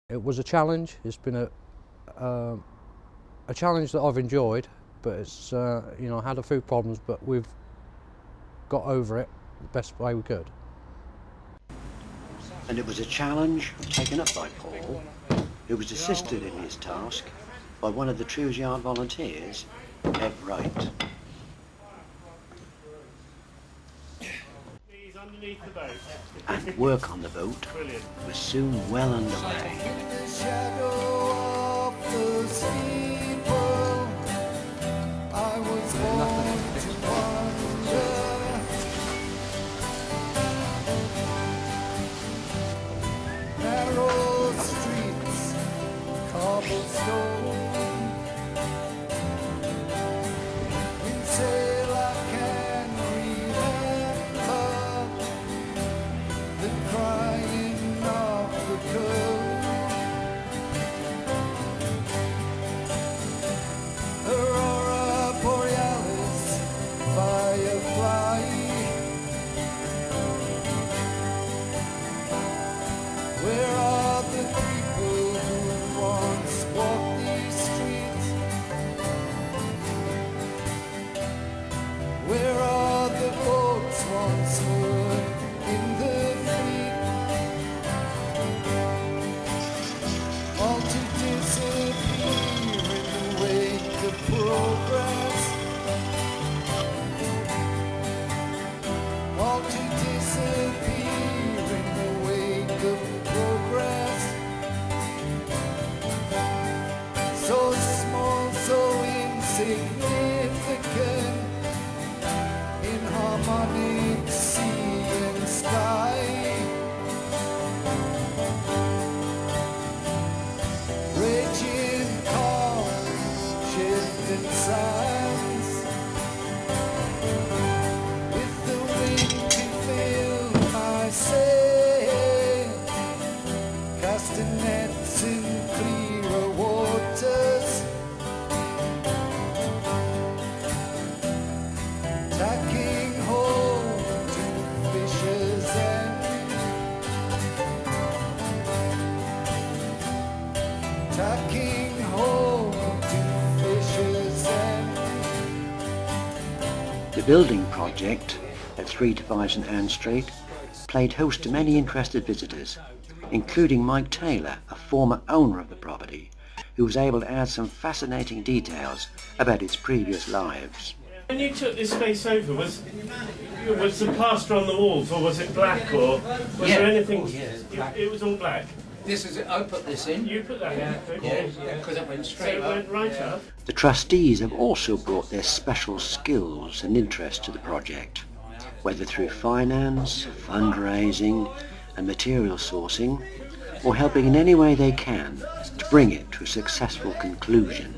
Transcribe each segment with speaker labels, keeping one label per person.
Speaker 1: It was a challenge. It's been a challenge that I've enjoyed, but it's had a few problems, but we've got over it the best way we could.
Speaker 2: And it was a challenge taken up by Paul, who was assisted in his task by one of the Trews Yard volunteers, Ed Wright.
Speaker 3: Underneath the boat.
Speaker 2: And work on the boat was soon well underway. The building project at 3 to 5 St Anne Street played host to many interested visitors, including Mike Taylor, a former owner of the property, who was able to add some fascinating details about its previous lives.
Speaker 3: When you took this space over, was the plaster on the walls, or was it black, or was there anything?
Speaker 4: Oh, yeah, black.
Speaker 3: It was all black.
Speaker 4: This is it. I put this in.
Speaker 3: You put that in? Okay.
Speaker 4: Yeah, because it went
Speaker 3: So
Speaker 4: straight
Speaker 3: it
Speaker 4: up.
Speaker 3: went right up?
Speaker 2: The trustees have also brought their special skills and interest to the project, whether through finance, fundraising and material sourcing, or helping in any way they can to bring it to a successful conclusion.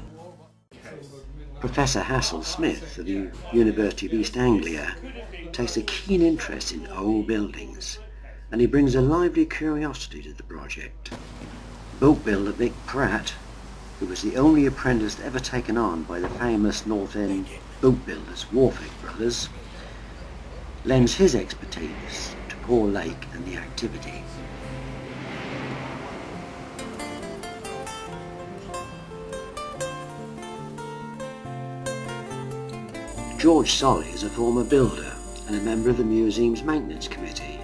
Speaker 2: Professor Hassel Smith of the University of East Anglia takes a keen interest in old buildings, and he brings a lively curiosity to the project. Boat builder Vic Pratt, who was the only apprentice ever taken on by the famous North End boat builders Warwick Brothers, lends his expertise to Paul Lake and the activity. George Solly is a former builder and a member of the museum's maintenance committee.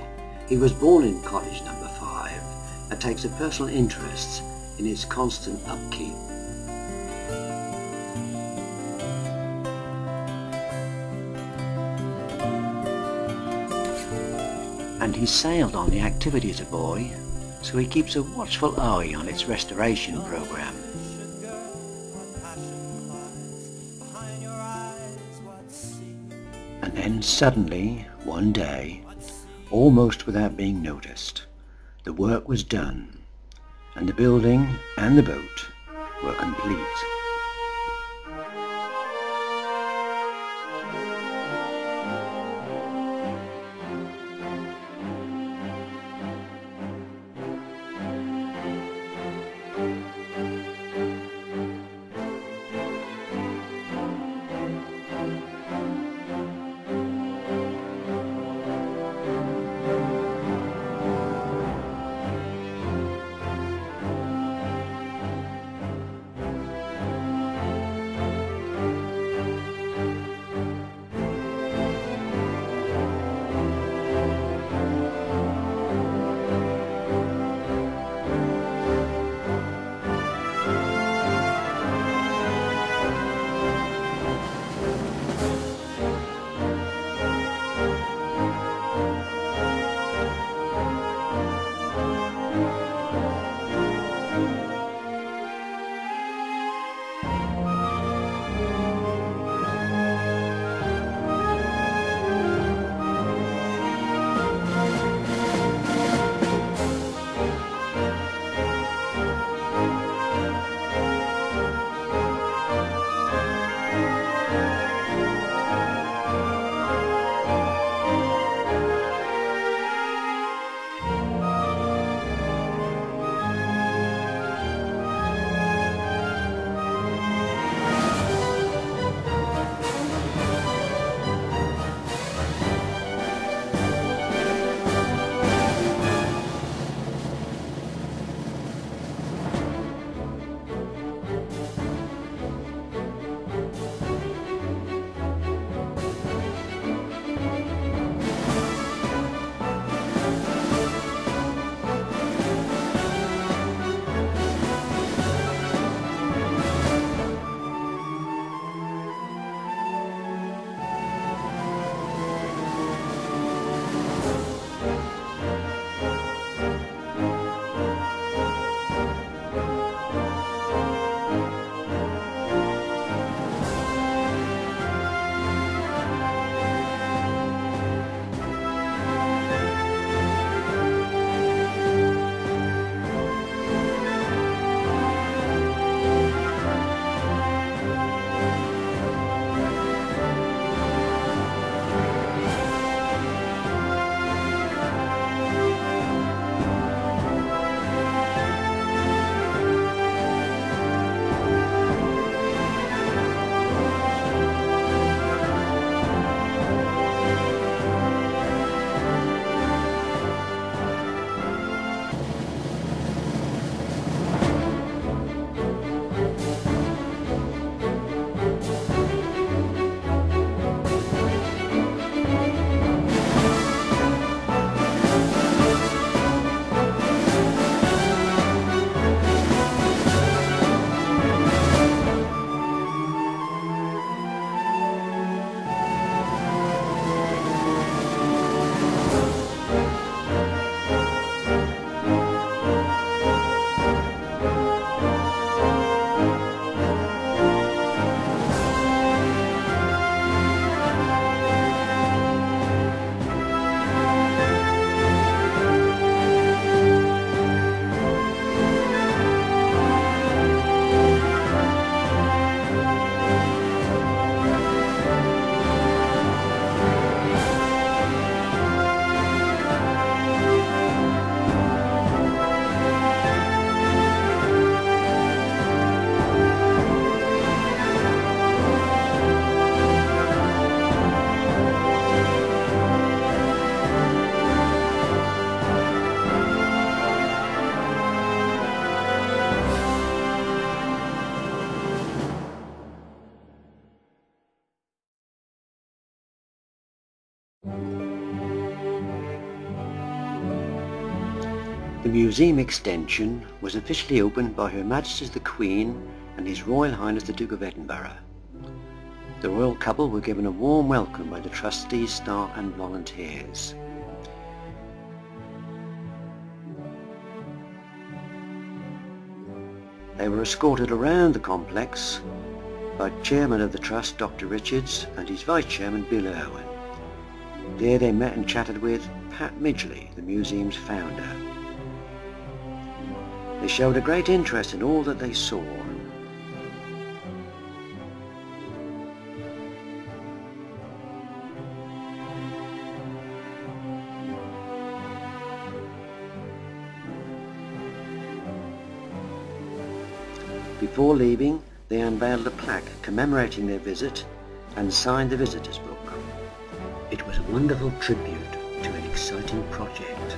Speaker 2: He was born in cottage number 5 and takes a personal interest in its constant upkeep. And he sailed on the activity as a boy, so he keeps a watchful eye on its restoration programme. And then suddenly, one day, almost without being noticed, the work was done, and the building and the boat were complete. The museum extension was officially opened by Her Majesty the Queen and His Royal Highness the Duke of Edinburgh. The royal couple were given a warm welcome by the trustees, staff and volunteers. They were escorted around the complex by Chairman of the Trust, Dr. Richards, and his Vice Chairman, Bill Irwin. There they met and chatted with Pat Midgley, the museum's founder. They showed a great interest in all that they saw. Before leaving, they unveiled a plaque commemorating their visit and signed the visitors book. It was a wonderful tribute to an exciting project.